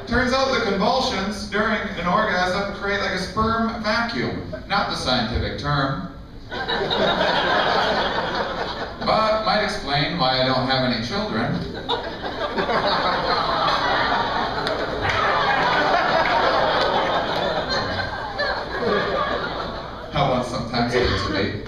Turns out the convulsions during an orgasm create like a sperm vacuum. Not the scientific term. But might explain why I don't have any children. How one sometimes needs to be.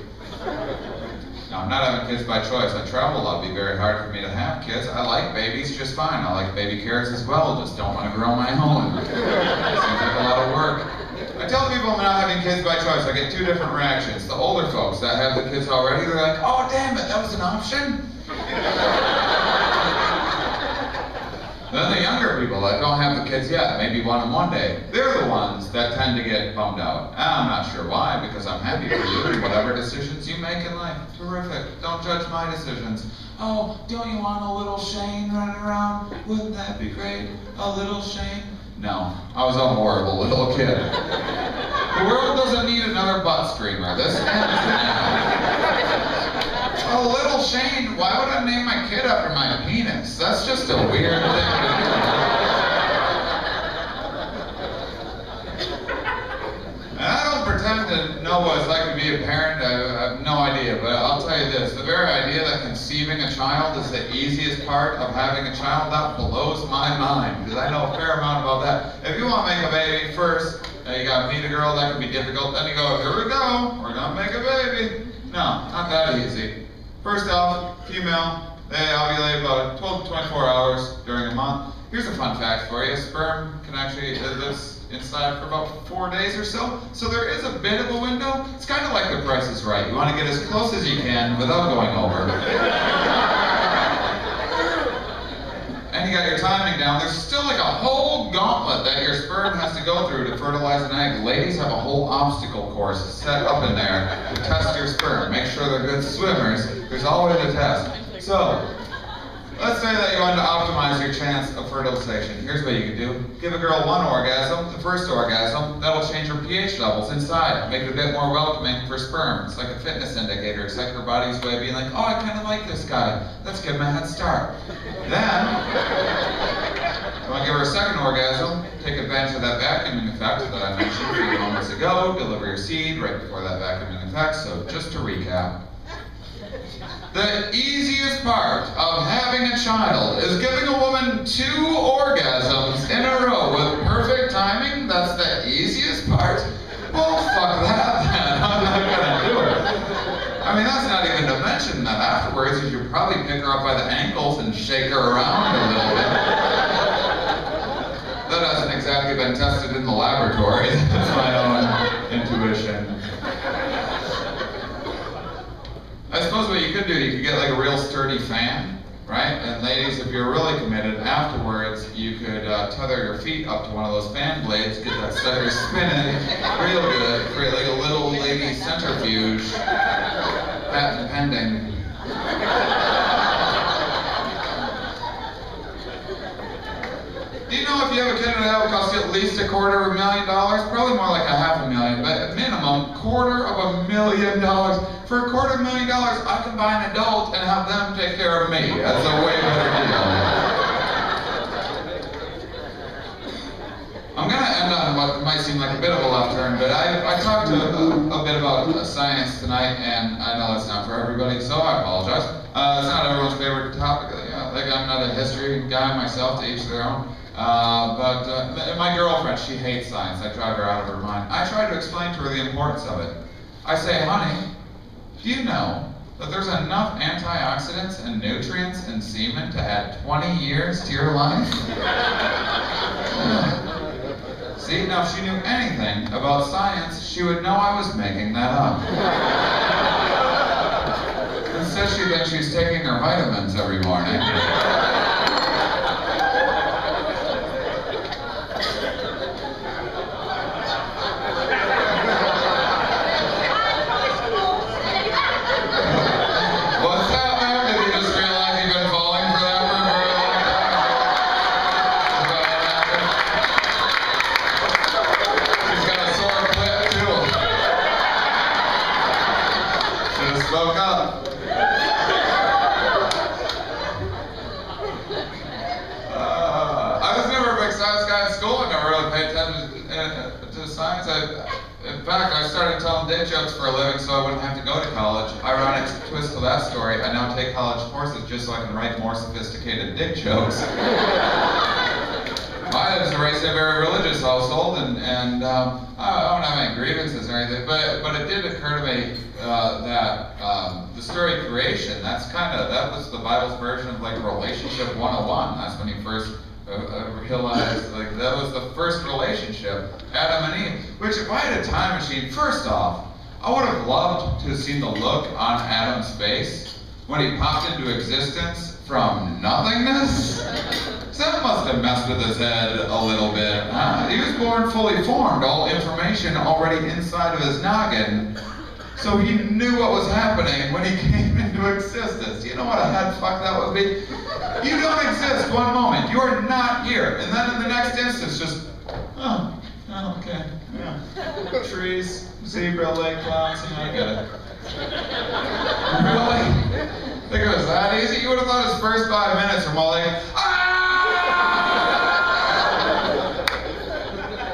Now, I'm not having kids by choice. I travel a lot. It'd be very hard for me to have kids. I like babies just fine. I like baby carrots as well. Just don't want to grow my own. It seems like a lot of work. I tell people I'm not having kids by choice. I get two different reactions. The older folks that have the kids already, they're like, oh, damn it, that was an option? Then the younger people that don't have the kids yet, maybe want them one day, they're the ones that tend to get bummed out. And I'm not sure why, because I'm happy for you and whatever decisions you make in life. Terrific. Don't judge my decisions. Oh, don't you want a little Shane running around? Wouldn't that be great? A little Shane? No, I was a horrible little kid. The world doesn't need another butt screamer. This ends now. Oh, little Shane, why would I name my kid after my penis? That's just a weird thing to do. And I don't pretend to know what it's like to be a parent. I have no idea, but I'll tell you this. The very idea that conceiving a child is the easiest part of having a child, that blows my mind, because I know a fair amount about that. If you want to make a baby, first, you got to meet a girl, that can be difficult. Then you go, here we go, we're going to make a baby. No, not that easy. First off, female, they ovulate about 12 to 24 hours during a month. Here's a fun fact for you. Sperm can actually live inside for about 4 days or so. So there is a bit of a window. It's kind of like The Price is Right. You want to get as close as you can without going over. And you got your timing down. There's still like a whole gauntlet that your sperm has to go through to fertilize an egg. Ladies have a whole obstacle course set up in there to test your sperm. Make sure they're good swimmers. There's always a test. So, let's say that you want to optimize your chance of fertilization. Here's what you can do. Give a girl one orgasm, the first orgasm, that'll change her pH levels inside, make it a bit more welcoming for sperm. It's like a fitness indicator. It's like her body's way of being like, oh, I kind of like this guy. Let's give him a head start. Then, you want to give her a second orgasm, take advantage of that vacuuming effect that I mentioned a few moments ago, deliver your seed right before that vacuuming effect. So just to recap, the easiest part of having a child is giving a woman 2 orgasms in a row with perfect timing. That's the easiest part? Well, fuck that then. I'm not gonna do it. I mean, that's not even to mention that afterwards you should probably pick her up by the ankles and shake her around a little bit. That hasn't exactly been tested in the laboratory. That's my own intuition. I suppose what you could do, you could get like a real sturdy fan, right? And ladies, if you're really committed, afterwards you could tether your feet up to one of those fan blades, get that sucker spinning real good, create like a little lady centrifuge, patent pending. Do you know if you have a kid and that would cost you at least $250,000? Probably more like $500,000, but at minimum, $250,000. For $250,000, I can buy an adult and have them take care of me. That's a way better deal. I'm going to end on what might seem like a bit of a left turn, but I talked a bit about science tonight, and I know that's not for everybody, so I apologize. It's not everyone's favorite topic. Like I'm not a history guy myself, to each their own. But my girlfriend, she hates science. I drive her out of her mind. I try to explain to her the importance of it. I say, honey, do you know that there's enough antioxidants and nutrients in semen to add 20 years to your life? See, now if she knew anything about science, she would know I was making that up. Instead, she thinks she's taking her vitamins every morning. In fact, I started telling dick jokes for a living so I wouldn't have to go to college. Ironic twist to that story, I now take college courses just so I can write more sophisticated dick jokes. I was raised in a very religious household, and I don't have any grievances or anything, but it did occur to me that the story of creation, that was the Bible's version of like relationship 101. That's when you first realized, like, that was the first relationship, Adam and Eve. Which, if I had a time machine, first off, I would have loved to have seen the look on Adam's face when he popped into existence from nothingness. So that must have messed with his head a little bit. He was born fully formed, all information already inside of his noggin. So he knew what was happening when he came into existence. You know what a head fuck that would be? You don't exist one moment. You are not here. And then in the next instance, just, oh okay, yeah. Trees, zebra, lake clouds, I get it. Really? Think it was that easy? You would have thought his first 5 minutes were more like,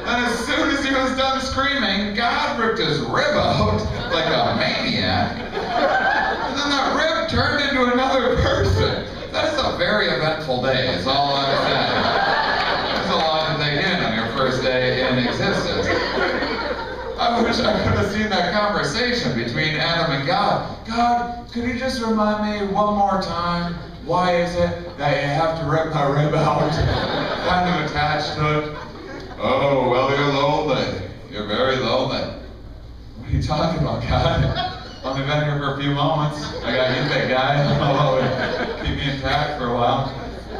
Then as soon as he was done screaming, God ripped his rib out like a maniac. And then that rib turned into another person. That is a very eventful day, is all I'm saying. There's a lot to take in on your first day in existence. I wish I could have seen that conversation between Adam and God. God, could you just remind me one more time, why is it that you have to rip my rib out? Kind of attached to it. Oh, well, you're lonely. You're very lonely. What are you talking about, God? I've been here for a few moments. I got you, big guy. Oh, keep me intact for a while.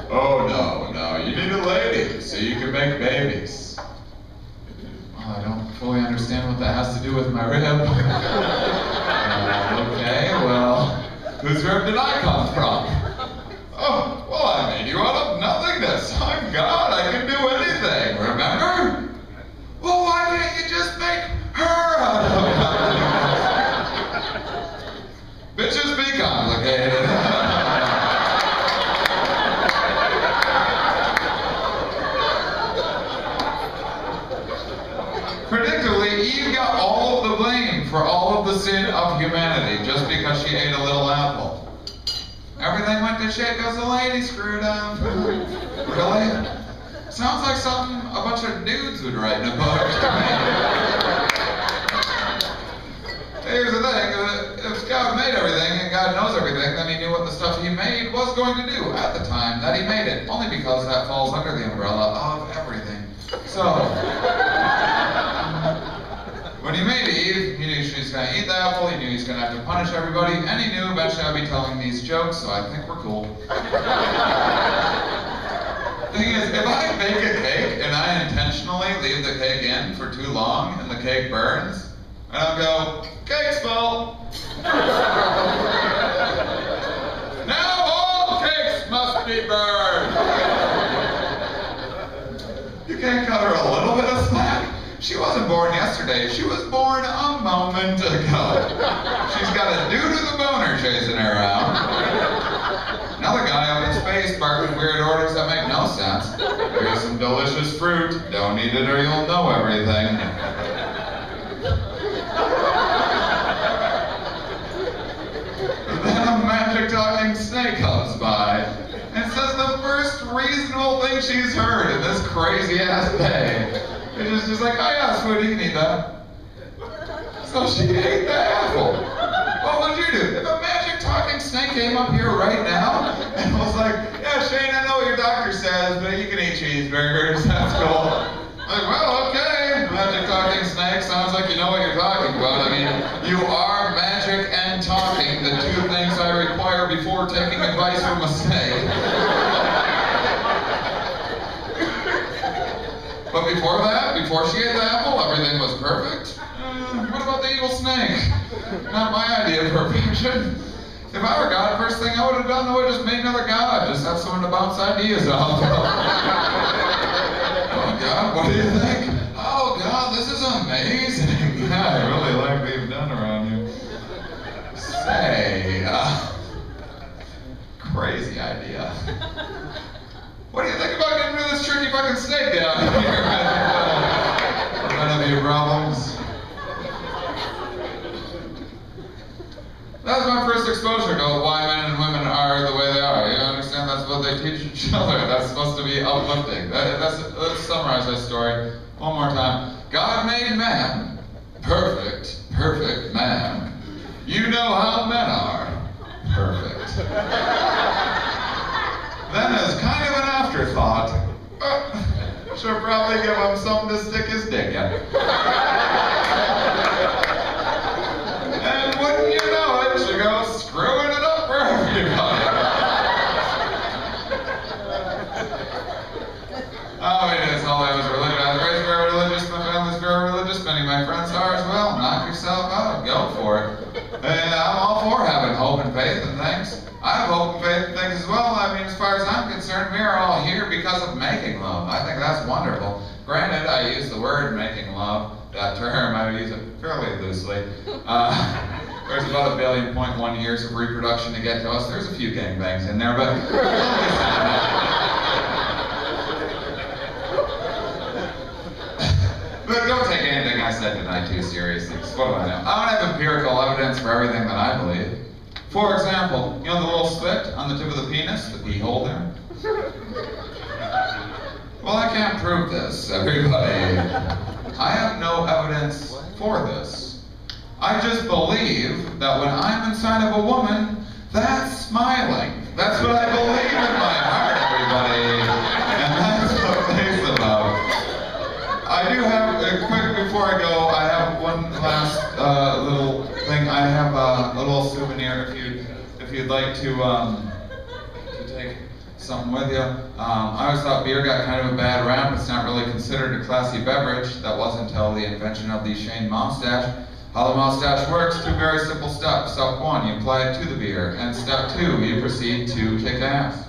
Oh, no, you need a lady so you can make babies. Well, I don't fully understand what that has to do with my rib. Okay, well, whose rib did I come from? Oh, well, I made you out of nothingness. I'm God, I can do anything, remember? Well, why can't you just make her out of nothingness? Bitches be complicated. Predictably, Eve got all of the blame for all of the sin of humanity just because she ate a little apple. Everything went to shit because the lady screwed up. Really? Sounds like something a bunch of dudes would write in a book to me. Here's the thing, if God made everything and God knows everything, then he knew what the stuff he made was going to do at the time that he made it, only because that falls under the umbrella of everything. So, when he made Eve, he knew she was going to eat the apple, he knew he was going to have to punish everybody, and he knew eventually I'd be telling these jokes, so I think we're cool. The thing is, if I bake a cake and I intentionally leave the cake in for too long and the cake burns, and I'll go, cake's fault. Now all cakes must be burned. You can't cut her a little bit of slack. She wasn't born yesterday. She was born a moment ago. She's got a dude with a boner chasing her around. Another guy up in space barking weird orders that make no sense. Here's some delicious fruit. Don't eat it or you'll know everything. Then a magic talking snake comes by and says the first reasonable thing she's heard in this crazy ass day. It's just like, oh yeah, sweetie, you need that. So she ate the apple. What would you do? If a magic talking snake came up here right now and was like, yeah, Shane, I know what your doctor says, but you can eat cheeseburgers, that's cool. I'm like, well, okay, magic talking snake, sounds like you know what you're talking about. I mean, you are magic and talking, the two things I require before taking advice from a snake. But before that, before she ate the apple, everything was perfect. What about the evil snake? Not my idea of perfection. If I were God, first thing I would have done, I would have just made another God. Just have someone to bounce ideas off of. Oh God, what do you think? Oh God, this is amazing. Yeah, I really like what you've done around here. Say, crazy idea. What do you think about getting rid of this tricky fucking snake down here? None of your problems. That was my first exposure to why men and women are the way they are. You understand? That's what they teach each other. That's supposed to be uplifting. Let's summarize that story one more time. God made man. Perfect, perfect man. You know how men are. Perfect. Then as kind of an afterthought, should probably give him something to stick his dick in. And wouldn't you know it, she goes screwing it up for everybody. Oh, it is. All I was religious. I was raised very religious. My family's very religious. Many of my friends are as well. Knock yourself out. Go for it. And I'm all for having hope and faith and things. I have hope and faith in things as well. I mean, as far as I'm concerned, we are all here because of making love. I think that's wonderful. Granted, I use the word making love, that term, I use it fairly loosely. There's about 1.1 billion years of reproduction to get to us. There's a few gangbangs in there, but... But don't take anything I said tonight too seriously. What do I know? I don't have empirical evidence for everything that I believe. For example, you know the little slit on the tip of the penis, the pee hole there? Well, I can't prove this, everybody. I have no evidence for this. I just believe that when I'm inside of a woman, that's smiling. That's what I believe in my heart, everybody. And that's what it's about. I do have, quick before I go, I have one last little thing. I have a little souvenir if you'd like to take something with you. I always thought beer got kind of a bad rap. It's not really considered a classy beverage. That wasn't until the invention of the Shane Mauss-stash. How the Mauss-stash works, two very simple steps. Step one, you apply it to the beer. And step two, you proceed to kick ass.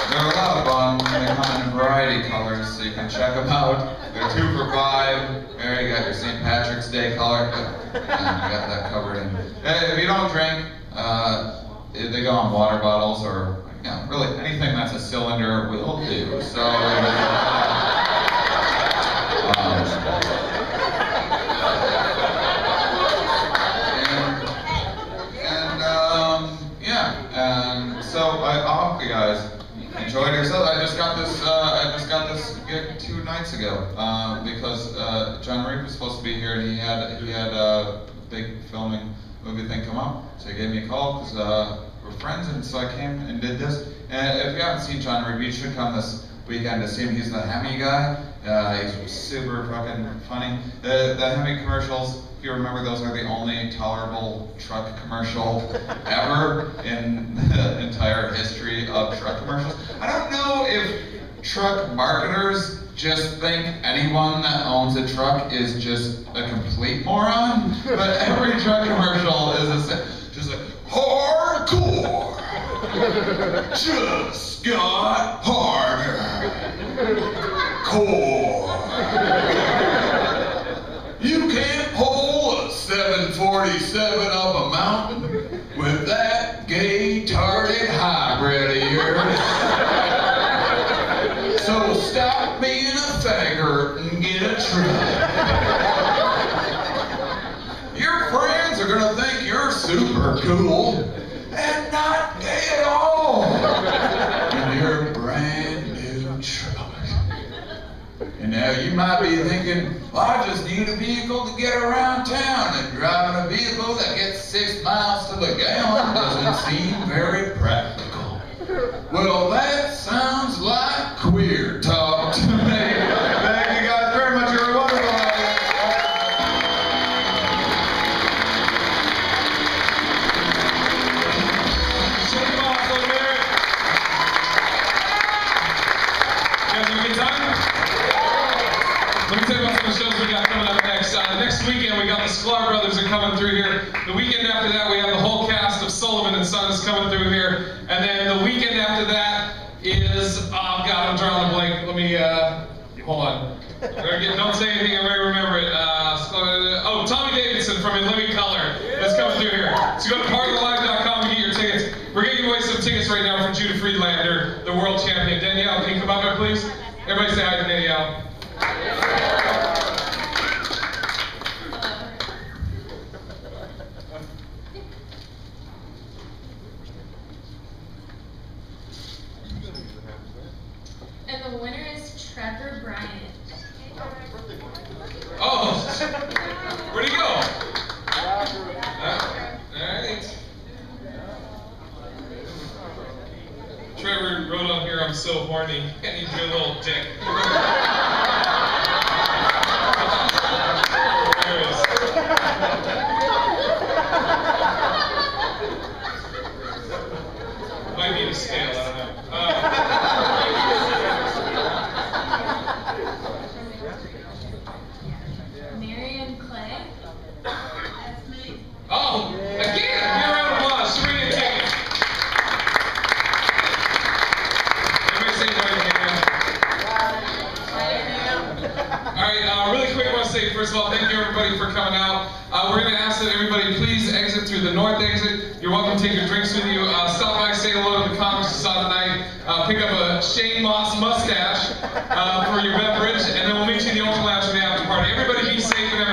They're a lot of fun. They come in a variety of colors, so you can check them out. They're 2 for $5. There you got your St. Patrick's Day color. You got that covered in. If you don't drink, they go on water bottles or really anything that's a cylinder will do. So. So I hope you guys enjoyed yourself. I just got this gig 2 nights ago because John Reed was supposed to be here and he had a big filming movie thing come up. So he gave me a call because we're friends, and so I came and did this. And if you haven't seen John Reed, you should come this weekend to see him. He's the Hemi guy. He's super fucking funny. The Hemi commercials, if you remember, those are the only tolerable truck commercial ever in the entire history of truck commercials. I don't know if truck marketers just think anyone that owns a truck is just a complete moron, but every truck commercial is just like, hardcore, just got harder, core. You can't pull a 747 up a mountain with that gay-tarded hybrid of yours. So stop being a faggot and get a truck. Your friends are gonna think you're super cool and not gay at all in your brand new truck. And now you might be thinking, well, I just need a vehicle to get around town, and driving a vehicle that gets 6 miles to the gallon doesn't seem very practical. Well, that sounds like queer talk to me. Thank you guys very much. You're wonderful. Shake them off over there. You guys have a good time? Let me tell you about some of the shows we got coming up next. Next weekend, we got the Sklar Brothers are coming through here. The weekend after that, we have the whole cast of Sullivan and Sons coming through here. And then the weekend after that is, oh God, I'm drawing a blank. Let me, hold on. Don't say anything, I may remember it. Tommy Davidson from In Living Color is coming through here. So go to parlorlive.com and get your tickets. We're giving away some tickets right now for Judah Friedlander, the world champion. Danielle, can you come up here, please? Everybody say hi to Danielle. And the winner is Trevor Bryant. Oh, where'd he go? Alright. Trevor wrote on here, I'm so horny. And he's a little dick. There it is. Might need a scale, I don't know. Marion Clay. That's me. Oh, again! Give a round of applause. She's bringing tickets. Everybody say hi to Alright, really quick, I want to say, first of all, thank you everybody for coming out. We're going to ask that everybody please exit through the north exit. You're welcome to take your drinks with you. Stop by, say hello to the comics you saw tonight. Pick up a Shane Mauss mustache for your beverage, and then we'll meet you in the Ultra Lounge for the after party. Everybody be safe and have a